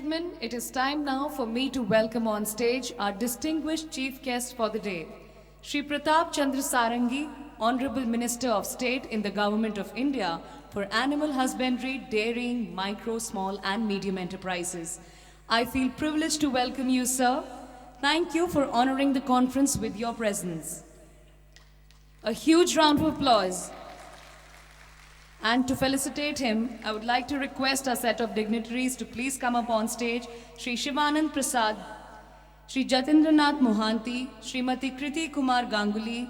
gentlemen, it is time now for me to welcome on stage our distinguished chief guest for the day, Shri Pratap Chandra Sarangi, Honorable Minister of State in the Government of India for Animal Husbandry, Dairying, Micro, Small and Medium Enterprises. I feel privileged to welcome you, sir. Thank you for honoring the conference with your presence. A huge round of applause. And to felicitate him, I would like to request a set of dignitaries to please come up on stage. Shri Shivanand Prasad, Shri Jatindranath Mohanty, Srimati Kriti Kumar Ganguly,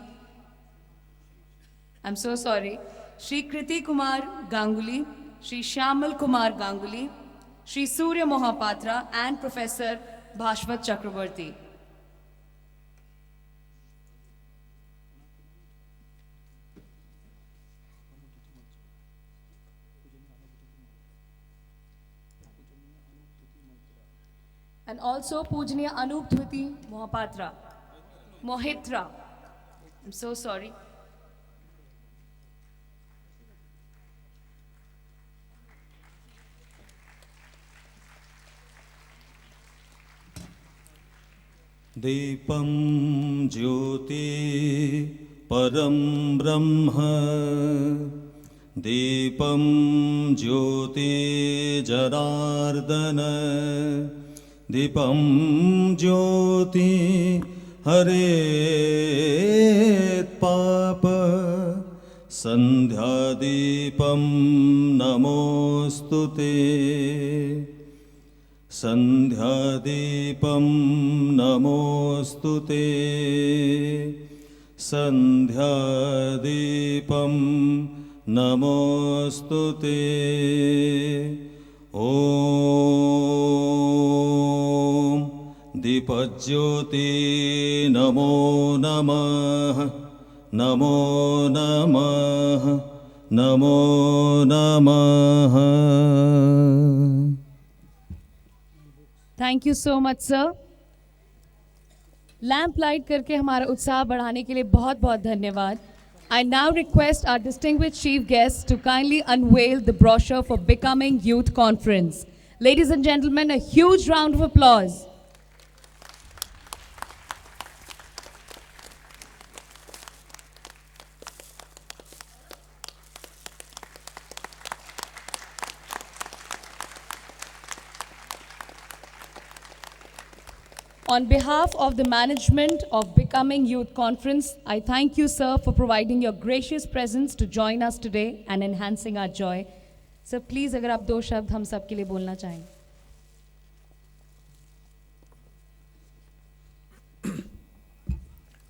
I'm so sorry, Shri Kriti Kumar Ganguly, Shri Shyamal Kumar Ganguly, Shri Surya Mohapatra and Professor Bhashwat Chakrabarti. And also Pujaniya Anup Dhwiti Mohapatra. Mohitra. I'm so sorry. दीपं ज्योति परं ब्रह्म दीपं ज्योति जनार्दन दीपं ज्योति हरेत् पाप संध्यादीपं नमोऽस्तुते संध्यादीपं नमोऽस्तुते संध्यादीपं नमोऽस्तुते ॐ दीपज्योति नमो नमः नमो नमः नमो नमः. Thank you so much, sir. Lamp light करके हमारा उत्साह बढ़ाने के लिए बहुत बहुत धन्यवाद. I now request our distinguished chief guests to kindly unveil the brochure for Becoming Youth Conference. Ladies and gentlemen, a huge round of applause. On behalf of the management of Becoming Youth Conference, I thank you, sir, for providing your gracious presence to join us today and enhancing our joy. Sir, please, अगर आप दो शब्द हम सब के लिए बोलना चाहें.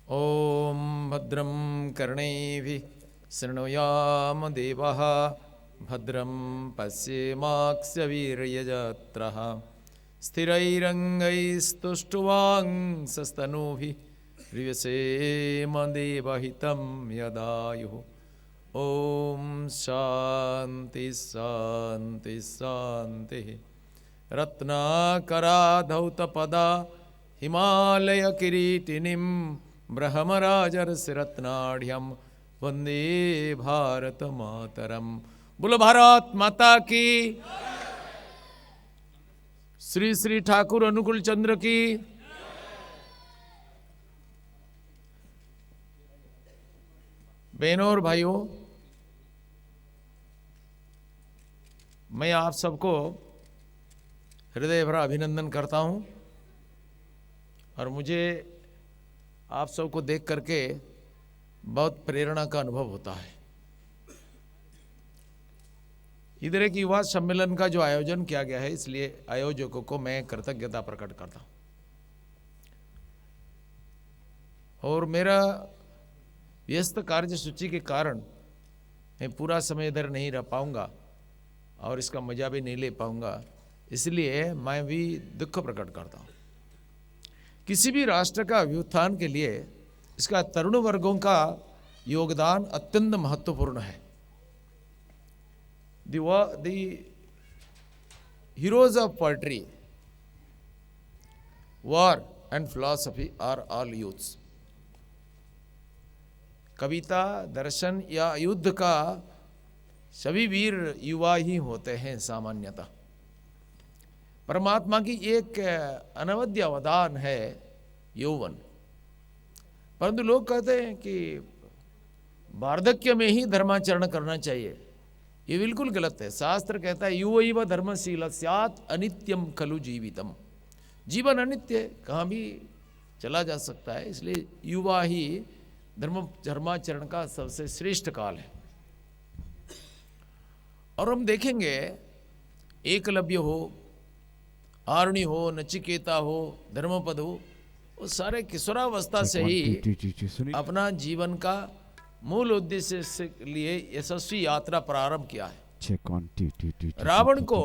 ॐ भद्रं कर्णैः शृणुयाम देवः भद्रं पश्येमाक्षवीर्यजत्रः स्थिरैरङ्गैस्तुष्टुवांसस्तनूभिः प्रियसेम देवहितं यदायुः. ॐ शान्ति शान्ति शान्तिः. रत्नाकराधौतपदा हिमालयकिरीटिनीं ब्रह्मराजर्षिरत्नाढ्यं वन्दे भारतमातरं. बोलो भारत माता की. श्री श्री ठाकुर अनुकूल चंद्र की. बहनों और भाइयों, मैं आप सबको हृदय भरा अभिनंदन करता हूं और मुझे आप सबको देख करके बहुत प्रेरणा का अनुभव होता है. इधर एक युवा सम्मेलन का जो आयोजन किया गया है, इसलिए आयोजकों को मैं कृतज्ञता प्रकट करता हूं. और मेरा व्यस्त कार्य सूची के कारण मैं पूरा समय इधर नहीं रह पाऊंगा और इसका मजा भी नहीं ले पाऊंगा, इसलिए मैं भी दुख प्रकट करता हूं. किसी भी राष्ट्र का अभ्युत्थान के लिए इसका तरुण वर्गों का योगदान अत्यंत महत्वपूर्ण है. The heroes of poetry, war and philosophy are all youths. कविता, दर्शन या युद्ध का सभी वीर युवा ही होते हैं सामान्यतः. परमात्मा की एक अनवद्य अवदान है यौवन। परंतु लोग कहते हैं कि वार्धक्य में ही धर्माचरण करना चाहिए। ये बिल्कुल गलत है। शास्त्र कहता है युवैव धर्मशील स्यात् अनित्यम खलु जीवितम। जीवन अनित्य है, कहाँ भी चला जा सकता है, इसलिए युवा ही धर्माचरण का सबसे श्रेष्ठ काल है। और हम देखेंगे एकलव्य हो, आरणी हो, नचिकेता हो, धर्मपद हो, वो सारे किशोरावस्था से ही अपना जीवन का मूल उद्देश्य से लिए यशस्वी यात्रा प्रारंभ किया है। रावण को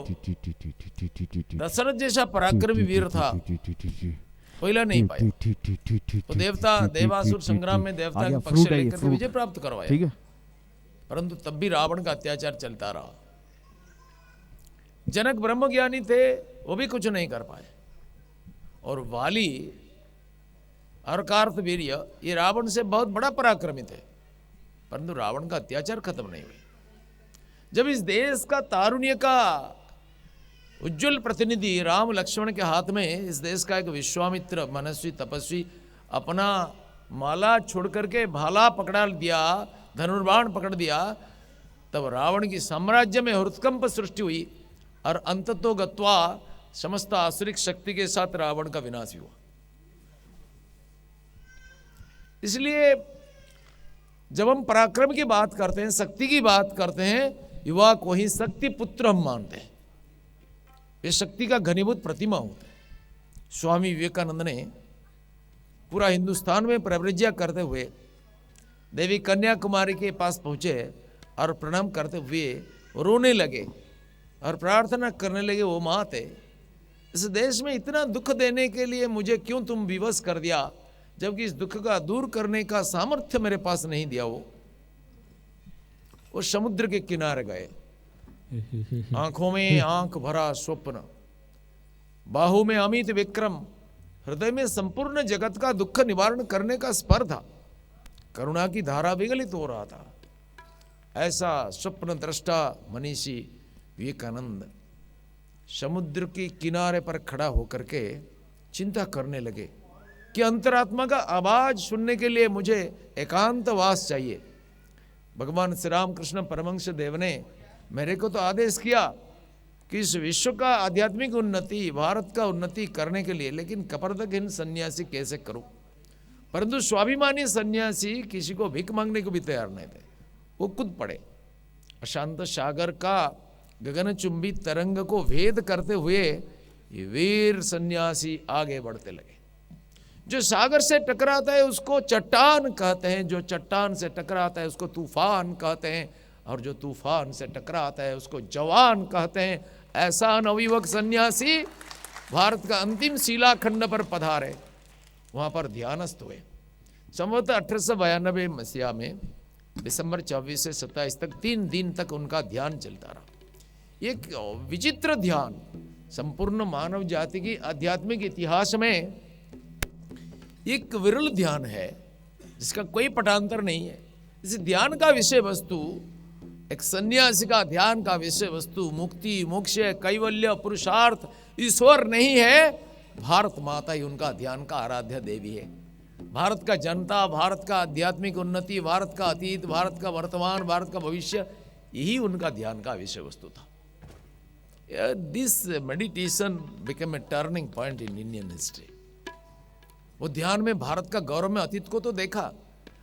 दशरथ जैसा पराक्रमी वीर था, पहला नहीं पाया, तो देवासुर संग्राम में देवता के पक्ष लेकर के विजय प्राप्त करवाया, परंतु तब भी रावण का अत्याचार चलता रहा। जनक ब्रह्मज्ञानी थे, वो भी कुछ नहीं कर पाए। और वाली और कार्तवीर्य ये रावण से बहुत बड़ा पराक्रमी थे, परंतु रावण का अत्याचार खत्म नहीं हुआ। जब इस देश का तारुण्य का उज्जवल प्रतिनिधि राम लक्ष्मण के हाथ में इस देश का एक विश्वामित्र मनस्वी तपस्वी अपना माला छोड़ करके भाला पकड़ा दिया, धनुर्बाण पकड़ दिया, तब रावण की साम्राज्य में हृत्कंप सृष्टि हुई और अंततो गत्वा समस्त आसुरिक शक्ति के साथ रावण का विनाश हुआ। इसलिए जब हम पराक्रम की बात करते हैं, शक्ति की बात करते हैं, युवा को ही शक्ति पुत्र हम मानते हैं। वे शक्ति का घनीभूत प्रतिमा होते हैं। स्वामी विवेकानंद ने पूरा हिंदुस्तान में प्रव्रज्या करते हुए देवी कन्याकुमारी के पास पहुंचे और प्रणाम करते हुए रोने लगे और प्रार्थना करने लगे, वो माते, इस देश में इतना दुख देने के लिए मुझे क्यों तुम विवश कर दिया, जबकि इस दुख का दूर करने का सामर्थ्य मेरे पास नहीं दिया। वो समुद्र के किनारे गए, आंखों में आंख भरा स्वप्न, बाहु में अमित विक्रम, हृदय में संपूर्ण जगत का दुख निवारण करने का स्पर्धा, करुणा की धारा विगलित हो रहा था। ऐसा स्वप्न दृष्टा मनीषी विवेकानंद समुद्र के किनारे पर खड़ा होकर के चिंता करने लगे कि अंतरात्मा का आवाज सुनने के लिए मुझे एकांतवास चाहिए। भगवान श्री राम कृष्ण परमहंस देव ने मेरे को तो आदेश किया कि इस विश्व का आध्यात्मिक उन्नति, भारत का उन्नति करने के लिए, लेकिन कपरदकहीन सन्यासी कैसे करूं। परंतु स्वाभिमानी सन्यासी किसी को भीख मांगने को भी तैयार नहीं थे, वो खुद पड़े। अशांत सागर का गगनचुंबी तरंग को भेद करते हुए ये वीर सन्यासी आगे बढ़ते लगे। जो सागर से टकराता है उसको चट्टान कहते हैं, जो चट्टान से टकराता है उसको तूफान कहते हैं, और जो तूफान से टकराता है उसको जवान कहते हैं। ऐसा नवयुवक सन्यासी भारत का अंतिम शिलाखंड पर पधारे, वहां पर ध्यानस्थ हुए। संवत 1892 मसीहा में दिसंबर 24 से 27 तक 3 दिन तक उनका ध्यान चलता रहा। एक विचित्र ध्यान, संपूर्ण मानव जाति की आध्यात्मिक इतिहास में एक विरल ध्यान है जिसका कोई पटांतर नहीं है। इस ध्यान का विषय वस्तु, एक सन्यासी का ध्यान का विषय वस्तु मुक्ति, मोक्ष, कैवल्य, पुरुषार्थ, ईश्वर नहीं है, भारत माता ही उनका ध्यान का आराध्य देवी है। भारत का जनता, भारत का आध्यात्मिक उन्नति, भारत का अतीत, भारत का वर्तमान, भारत का भविष्य, यही उनका ध्यान का विषय वस्तु था। This meditation become a turning point in Indian history. वो ध्यान में भारत का गौरव में अतीत को तो देखा,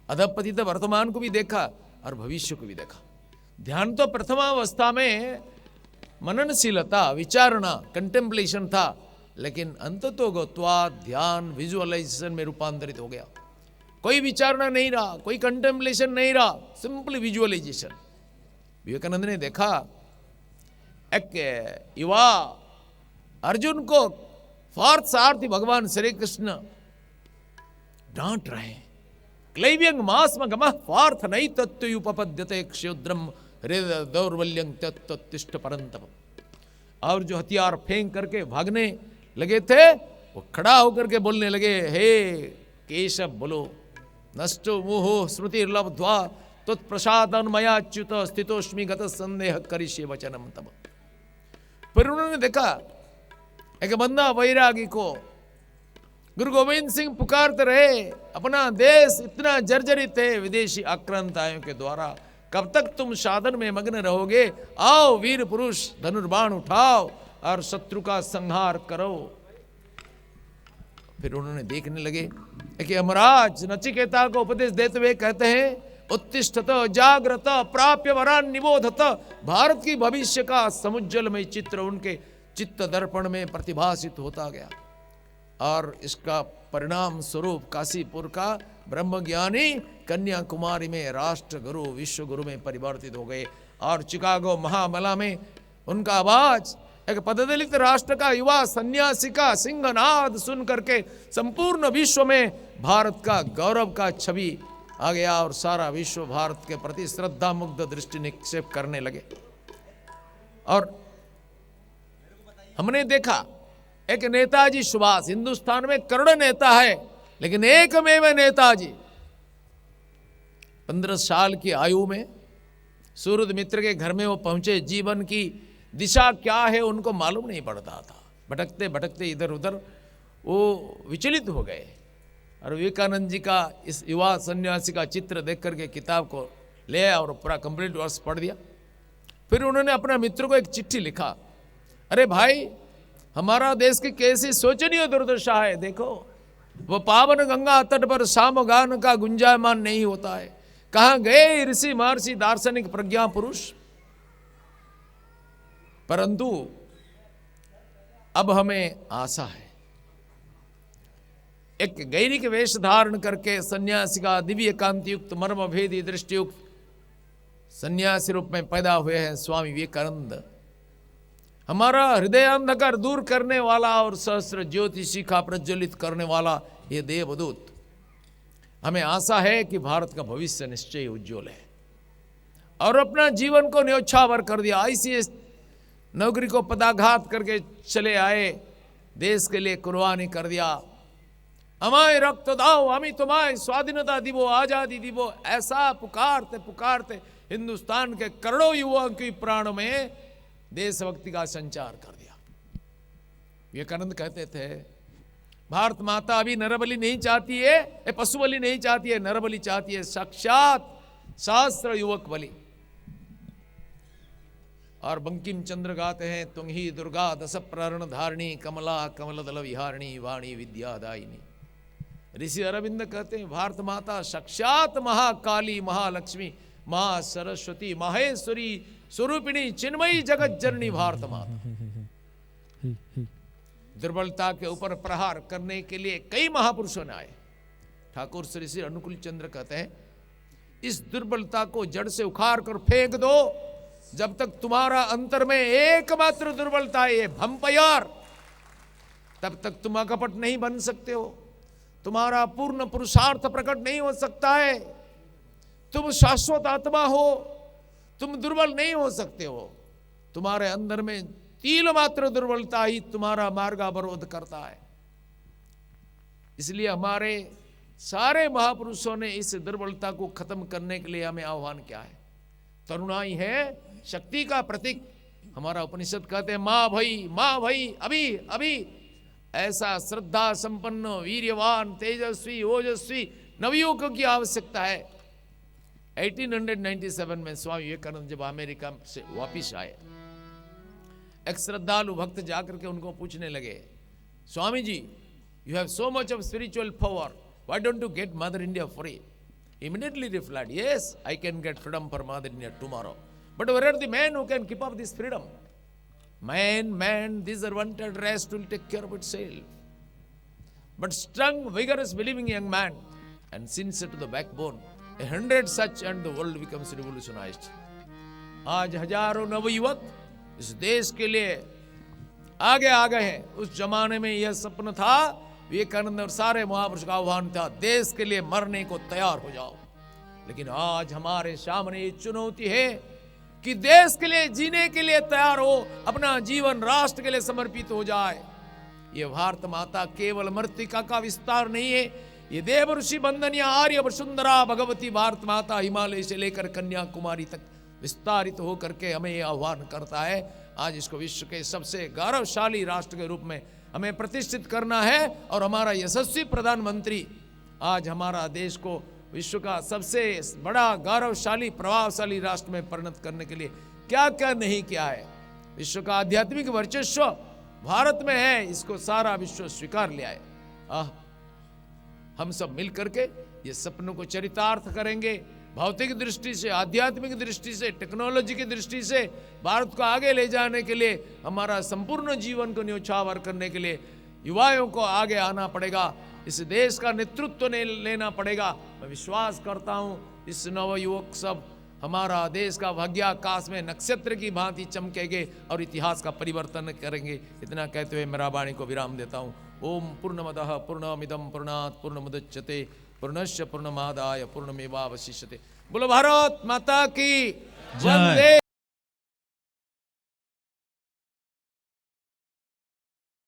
अधपतित वर्तमान को भी देखा और भविष्य को भी देखा। ध्यान तो प्रथमावस्था में मननशीलता, विचारणा, कंटेम्पलेशन था, लेकिन अंततो गत्वा ध्यान विजुअलाइजेशन में रूपांतरित हो गया। कोई विचारणा नहीं रहा, कोई कंटेम्पलेशन नहीं रहा, सिंपल विजुअलाइजेशन। विवेकानंद ने देखा एक युवा अर्जुन को फार्थ सारथी भगवान श्री कृष्ण डांट रहे हैं, क्लैव्यंग मास्म गमः फार्थ नहीं तत्त्वयुपपद्यते क्षुद्रम हृदय दौर्बल्यं तत्तिष्ठ परंतप। और जो हथियार फेंक करके भागने लगे थे, वो खड़ा होकर के बोलने लगे, हे केशव बोलो, नष्टो मोहो स्मृतिर्लब्ध्वा तत्प्रसादन्मयाच्युत स्थितोस्मि गत संदेह करिष्ये वचनम तब। फिर उन्होंने देखा एक बंदा वैरागी को गुरु गोविंद सिंह पुकारते रहे, अपना देश इतना जर्जरित है विदेशी आक्रांताओं के द्वारा, कब तक तुम साधन में मग्न रहोगे? आओ वीर पुरुष, धनुर्बाण उठाओ और शत्रु का संहार करो। फिर उन्होंने देखने लगे कि यमराज नचिकेता को उपदेश देते हुए कहते हैं, उत्तिष्ठत जागृत प्राप्य वरान निबोधत। भारत की भविष्य का समुज्जलमय चित्र उनके चित्त दर्पण में प्रतिभासित होता गया और इसका परिणाम स्वरूप काशीपुर का ब्रह्मज्ञानी कन्याकुमारी में राष्ट्र गुरु, विश्व गुरु में परिवर्तित हो गए और चिकागो महामला में उनका आवाज एक पददलित राष्ट्र का युवा सन्यासी का सिंहनाद सुन करके संपूर्ण विश्व में भारत का गौरव का छवि आ गया और सारा विश्व भारत के प्रति श्रद्धा मुग्ध दृष्टि निक्षेप करने लगे। और हमने देखा एक नेताजी सुभाष, हिंदुस्तान में करोड़ों नेता है लेकिन एकमेव नेताजी 15 साल की आयु में सूरज मित्र के घर में वो पहुंचे। जीवन की दिशा क्या है उनको मालूम नहीं पड़ता था, भटकते भटकते इधर उधर वो विचलित हो गए और विवेकानंद जी का इस युवा सन्यासी का चित्र देख करके किताब को ले आया और पूरा कंप्लीट वर्ष पढ़ दिया। फिर उन्होंने अपना मित्र को एक चिट्ठी लिखा, अरे भाई हमारा देश की कैसी शोचनीय दुर्दशा है, देखो वो पावन गंगा तट पर सामगान का गुंजायमान नहीं होता है। कहाँ गए ऋषि महर्षि दार्शनिक प्रज्ञा पुरुष? परंतु अब हमें आशा है, एक गैरिक वेश धारण करके सन्यासी का दिव्य कांति युक्त मर्म भेदी दृष्टियुक्त सन्यासी रूप में पैदा हुए हैं स्वामी विवेकानंद। हमारा हृदय अंधकार दूर करने वाला और सहस्र ज्योति शिखा प्रज्वलित करने वाला ये देवदूत, हमें आशा है कि भारत का भविष्य निश्चय उज्जवल है। और अपना जीवन को न्योछावर कर दिया, आईसीएस नौकरी को पदाघात करके चले आए, देश के लिए कुर्बानी कर दिया। हमारे रक्त दाओ, हमें तुम्हारी स्वाधीनता दिवो, आजादी दिवो, ऐसा पुकारते पुकारते हिंदुस्तान के करोड़ों युवाओं के प्राणों में देशभक्ति का संचार कर दिया। विवेकानंद कहते थे, भारत माता अभी नरबलि नहीं चाहती है, पशु बलि नहीं चाहती है, नरबलि चाहती है, साक्षात सहस्त्र युवक बलि। और बंकिम चंद्र गाते हैं, तुम ही दुर्गा दस प्रण धारिणी, कमला कमल दल विहारिणी, वाणी विद्यादायिनी। ऋषि अरविंद कहते हैं, भारत माता साक्षात महाकाली, महालक्ष्मी, महा सरस्वती, माहेश्वरी स्वरूपिणी, चिन्मयी जगत जननी भारत माता। दुर्बलता के ऊपर प्रहार करने के लिए कई महापुरुषों ने आए। ठाकुर श्री श्री अनुकूल चंद्र कहते हैं, इस दुर्बलता को जड़ से उखाड़ कर फेंक दो, जब तक तुम्हारा अंतर में एकमात्र दुर्बलता है, ये भंपयार, तब तक तुम अकपट नहीं बन सकते हो, तुम्हारा पूर्ण पुरुषार्थ प्रकट नहीं हो सकता है, तुम शाश्वत आत्मा हो, तुम दुर्बल नहीं हो सकते हो। तुम्हारे अंदर में तिल मात्र दुर्बलता ही तुम्हारा मार्ग अवरोध करता है। इसलिए हमारे सारे महापुरुषों ने इस दुर्बलता को खत्म करने के लिए हमें आह्वान किया है। तरुणाई है शक्ति का प्रतीक। हमारा उपनिषद कहते हैं, माँ भई अभी अभी। ऐसा श्रद्धा संपन्न, वीर्यवान, तेजस्वी, ओजस्वी नवयुवकों की आवश्यकता है। 1897 में स्वामी विवेकानंद जब अमेरिका से वापिस आए, एक श्रद्धालु भक्त जाकर के उनको पूछने लगे, Swami ji, you have so much of spiritual power, why don't you get Mother India free? Immediately replied, yes, I can get freedom for Mother India tomorrow. But where are the men who can keep up this freedom? Man, this unwanted rest will take care of itself. But strong, vigorous, believing young man and sincere to the backbone, 100 such and the world becomes revolutionized. आज हजारों नवयुवक इस देश के लिए आगे आ गए हैं। उस जमाने में यह सपना था, विवेकानंद और सारे महापुरुष का आह्वान था, देश के लिए मरने को तैयार हो जाओ। लेकिन आज हमारे सामने ये चुनौती है कि देश के लिए जीने के लिए तैयार हो, अपना जीवन राष्ट्र के लिए समर्पित हो जाए। ये भारत माता केवल मृत्तिका का विस्तार नहीं है, ये देव ऋषि बंदनिया आर्य वसुंधरा भगवती भारत माता हिमालय से लेकर कन्याकुमारी तक विस्तारित होकर के हमें यह आह्वान करता है, आज इसको विश्व के सबसे गौरवशाली राष्ट्र के रूप में हमें प्रतिष्ठित करना है। और हमारा यशस्वी प्रधानमंत्री आज हमारा देश को विश्व का सबसे बड़ा गौरवशाली प्रभावशाली राष्ट्र में परिणत करने के लिए क्या क्या नहीं किया है। विश्व का आध्यात्मिक वर्चस्व भारत में है, इसको सारा विश्व स्वीकार लिया है। हम सब मिल करके ये सपनों को चरितार्थ करेंगे। भौतिक दृष्टि से, आध्यात्मिक दृष्टि से, टेक्नोलॉजी की दृष्टि से भारत को आगे ले जाने के लिए, हमारा संपूर्ण जीवन को न्योछावर करने के लिए युवाओं को आगे आना पड़ेगा। इस देश का नेतृत्व लेना पड़ेगा। मैं विश्वास करता हूँ इस नव युवक सब हमारा देश का भाग्याकाश में नक्षत्र की भांति चमकेंगे और इतिहास का परिवर्तन करेंगे। इतना कहते हुए मेरा वाणी को विराम देता हूँ। ओम पूर्णमदः पूर्णमिदं पूर्णात् पूर्णमुदच्यते पूर्णस्य पूर्णमादाय पूर्णमेवावशिष्यते। बोलो भारत माता की जय।